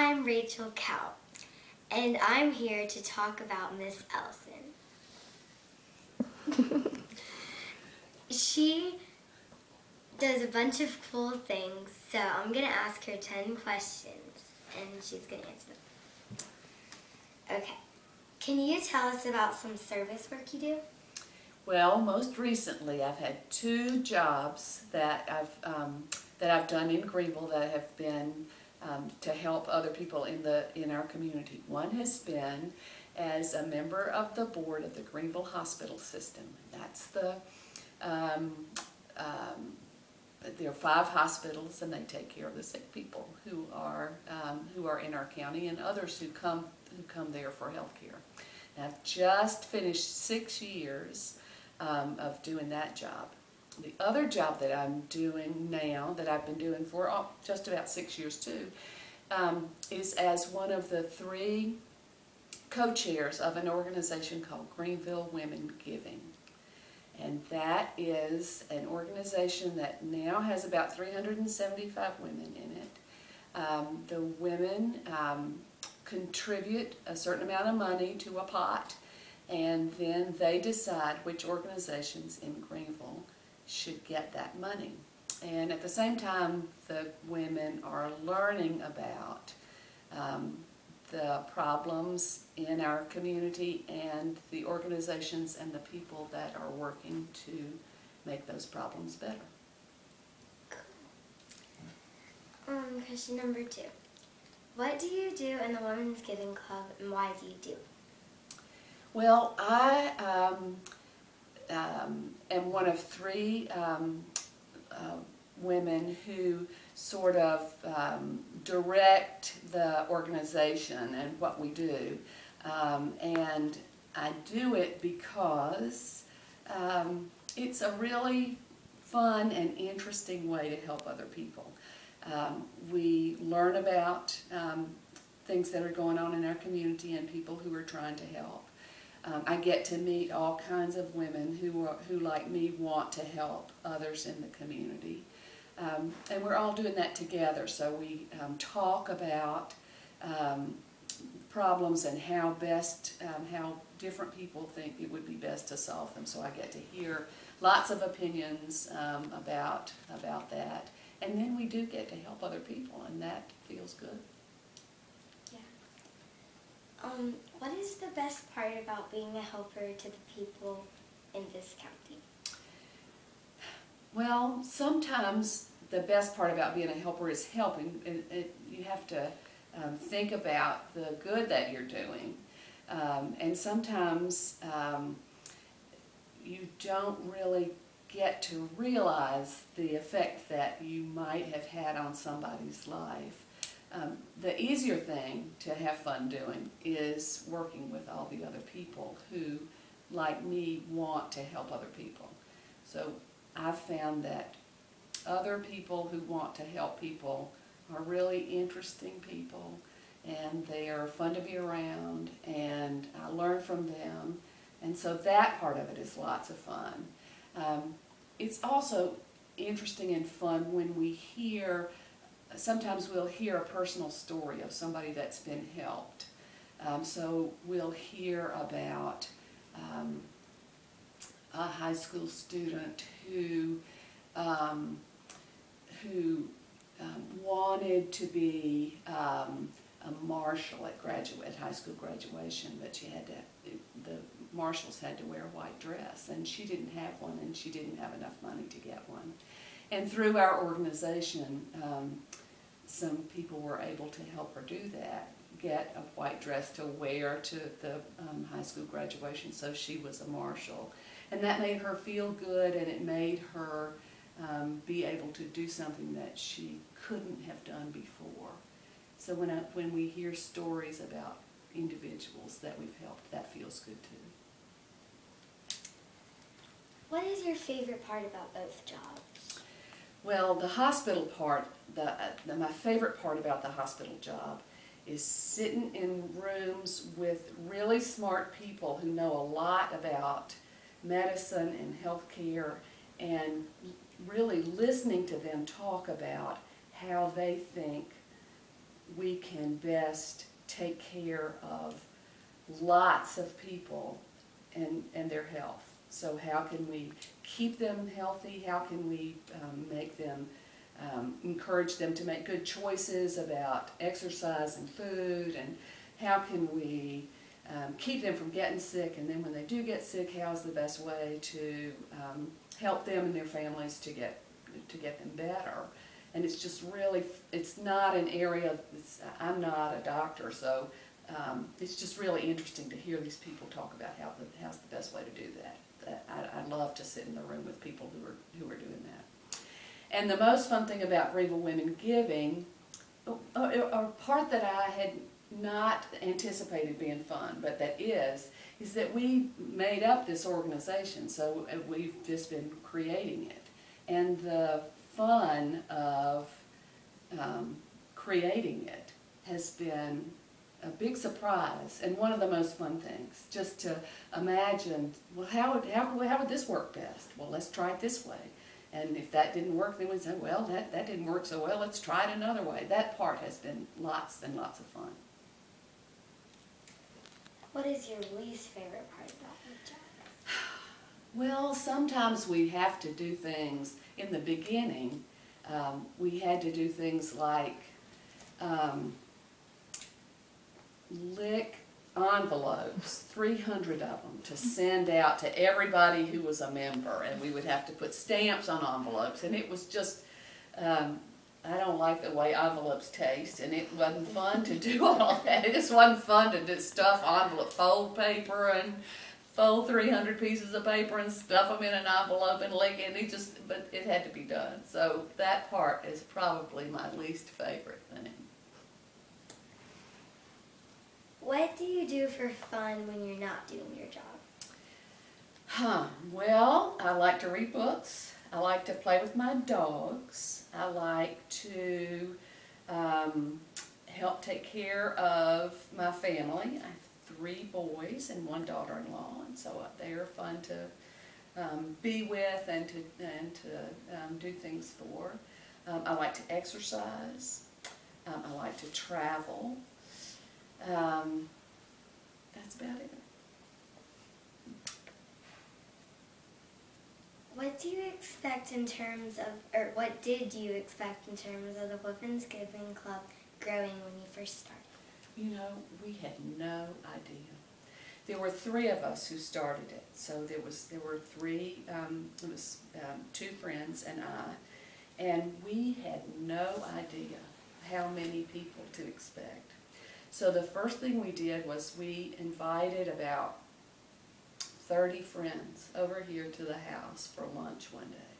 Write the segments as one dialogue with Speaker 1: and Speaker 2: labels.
Speaker 1: I'm Rachel Kaup, and I'm here to talk about Miss Ellison. She does a bunch of cool things, so I'm going to ask her 10 questions, and she's going to answer them. Okay. Can you tell us about some service work you do?
Speaker 2: Well, most recently I've had 2 jobs that I've done in Greenville that have been to help other people in our community. One has been as a member of the board of the Greenville Hospital System. That's there are 5 hospitals, and they take care of the sick people who are in our county and others who come there for health care. And I've just finished 6 years of doing that job. The other job that I'm doing now, that I've been doing for just about 6 years too, is as one of the 3 co-chairs of an organization called Greenville Women Giving. And that is an organization that now has about 375 women in it. The women contribute a certain amount of money to a pot, and then they decide which organizations in Greenville should get that money. And at the same time, the women are learning about the problems in our community and the organizations and the people that are working to make those problems better.
Speaker 1: Cool. Question number 2. What do you do in the Women's Giving Club, and why do you do it?
Speaker 2: Well, I am one of 3 women who sort of direct the organization and what we do. And I do it because it's a really fun and interesting way to help other people. We learn about things that are going on in our community and people who are trying to help. I get to meet all kinds of women who like me, want to help others in the community. And we're all doing that together, so we talk about problems and how different people think it would be best to solve them. So I get to hear lots of opinions about that. And then we do get to help other people, and that feels good.
Speaker 1: Yeah. What is the best part about being a helper to the people in this county?
Speaker 2: Well, sometimes the best part about being a helper is helping. You have to think about the good that you're doing. And sometimes you don't really get to realize the effect that you might have had on somebody's life. The easier thing to have fun doing is working with all the other people who, like me, want to help other people. So I've found that other people who want to help people are really interesting people, and they are fun to be around, and I learn from them, and so that part of it is lots of fun. It's also interesting and fun when we hear, sometimes we'll hear a personal story of somebody that's been helped. So we'll hear about a high school student who wanted to be a marshal at high school graduation, but the marshals had to wear a white dress, and she didn't have one, and she didn't have enough money to get one. And through our organization, some people were able to help her do that, get a white dress to wear to the high school graduation, so she was a marshal. And that made her feel good, and it made her be able to do something that she couldn't have done before. So when we hear stories about individuals that we've helped, that feels good too.
Speaker 1: What is your favorite part about both jobs?
Speaker 2: Well, the hospital part, my favorite part about the hospital job is sitting in rooms with really smart people who know a lot about medicine and healthcare, and really listening to them talk about how they think we can best take care of lots of people and their health. So how can we keep them healthy? How can we make them, encourage them to make good choices about exercise and food? And how can we keep them from getting sick? And then when they do get sick, how's the best way to help them and their families to get them better? And it's just really, it's not an area, I'm not a doctor, so it's just really interesting to hear these people talk about how's the best way to do that. I love to sit in the room with people who are doing that. And the most fun thing about Greenville Women Giving, a part that I had not anticipated being fun, but that is that we made up this organization, so we've just been creating it. And the fun of creating it has been a big surprise and one of the most fun things, just to imagine, well, how would this work best? Well, let's try it this way. And if that didn't work, then we'd say, well, that didn't work so well, let's try it another way. That part has been lots and lots of fun.
Speaker 1: What is your least favorite part about your job?
Speaker 2: Well, sometimes we have to do things. In the beginning, we had to do things like lick envelopes, 300 of them, to send out to everybody who was a member, and we would have to put stamps on envelopes, and it was just, I don't like the way envelopes taste, and it wasn't fun to do all that. It just wasn't fun to just stuff envelope, fold paper and fold 300 pieces of paper and stuff them in an envelope and lick it. But it had to be done. So that part is probably my least favorite thing.
Speaker 1: What do you do for fun when you're not doing your job?
Speaker 2: Well, I like to read books. I like to play with my dogs. I like to help take care of my family. I have 3 boys and 1 daughter-in-law, and so they are fun to be with and to do things for. I like to exercise. I like to travel. That's about it.
Speaker 1: What do you expect in terms of, or what did you expect in terms of the Women's Giving Club growing when you first started?
Speaker 2: You know, we had no idea. There were 3 of us who started it. So there were 3. It was 2 friends and I, and we had no idea how many people to expect. So the first thing we did was we invited about 30 friends over here to the house for lunch one day.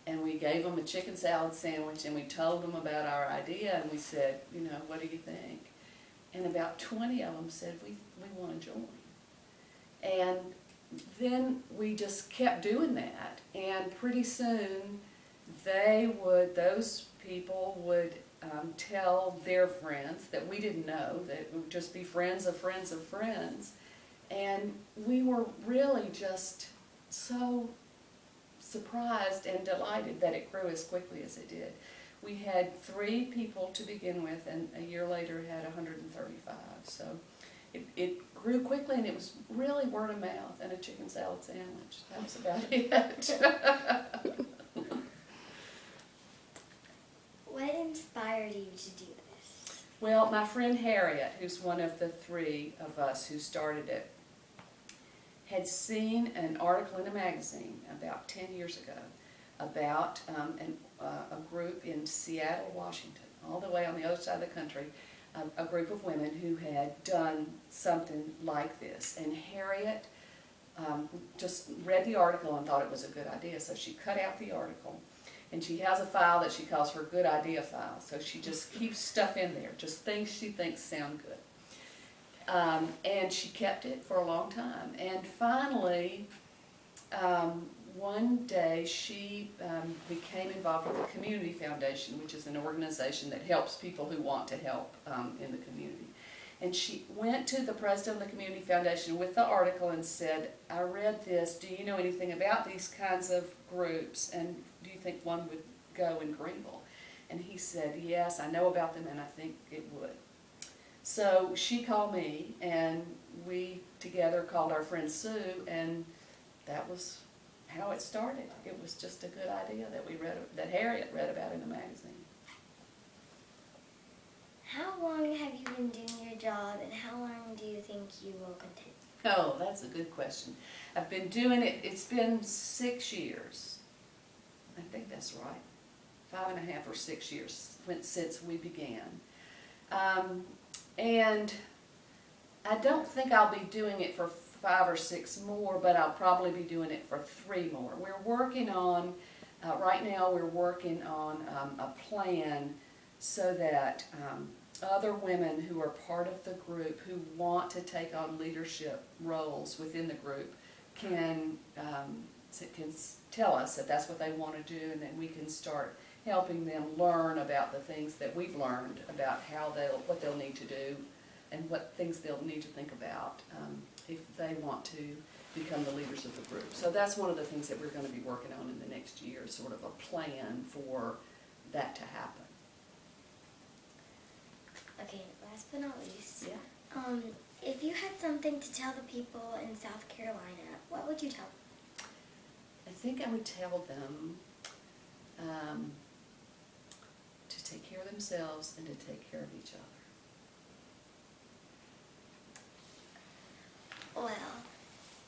Speaker 2: And we gave them a chicken salad sandwich, and we told them about our idea, and we said, you know, what do you think? And about 20 of them said, we want to join. And then we just kept doing that, and pretty soon those people would tell their friends that we didn't know, that it would just be friends of friends of friends. And we were really just so surprised and delighted that it grew as quickly as it did. We had 3 people to begin with, and a year later had 135. So it grew quickly, and it was really word of mouth and a chicken salad sandwich. That was about it.
Speaker 1: What inspired you to do this?
Speaker 2: Well, my friend Harriet, who's one of the 3 of us who started it, had seen an article in a magazine about 10 years ago about a group in Seattle, Washington, all the way on the other side of the country, a group of women who had done something like this. And Harriet just read the article and thought it was a good idea, so she cut out the article. And she has a file that she calls her good idea file, so she just keeps stuff in there, just things she thinks sound good. And she kept it for a long time. And finally, one day she became involved with the Community Foundation, which is an organization that helps people who want to help in the community. And she went to the president of the Community Foundation with the article and said, I read this, do you know anything about these kinds of groups, and do you think one would go in Greenville? And he said, yes, I know about them and I think it would. So she called me, and we together called our friend Sue, and that was how it started. It was just a good idea that Harriet read about in the magazine.
Speaker 1: How long have you been doing your job, and how long do you think you will continue?
Speaker 2: Oh, that's a good question. I've been doing it, it's been 6 years. I think that's right. 5.5 or 6 years since we began. And I don't think I'll be doing it for 5 or 6 more, but I'll probably be doing it for 3 more. We're working on, right now we're working on a plan so that other women who are part of the group who want to take on leadership roles within the group can tell us that that's what they want to do, and then we can start helping them learn about the things that we've learned about what they'll need to do and what things they'll need to think about if they want to become the leaders of the group. So that's one of the things that we're going to be working on in the next year, sort of a plan for that to happen.
Speaker 1: Okay, last but not least,
Speaker 2: Yeah.
Speaker 1: if you had something to tell the people in South Carolina, what would you tell them?
Speaker 2: I think I would tell them to take care of themselves and to take care of each other.
Speaker 1: Well,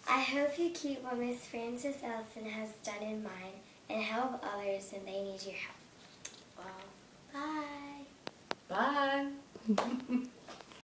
Speaker 1: I hope you keep what Miss Frances Ellison has done in mind and help others when they need your help. Well, bye.
Speaker 2: Bye.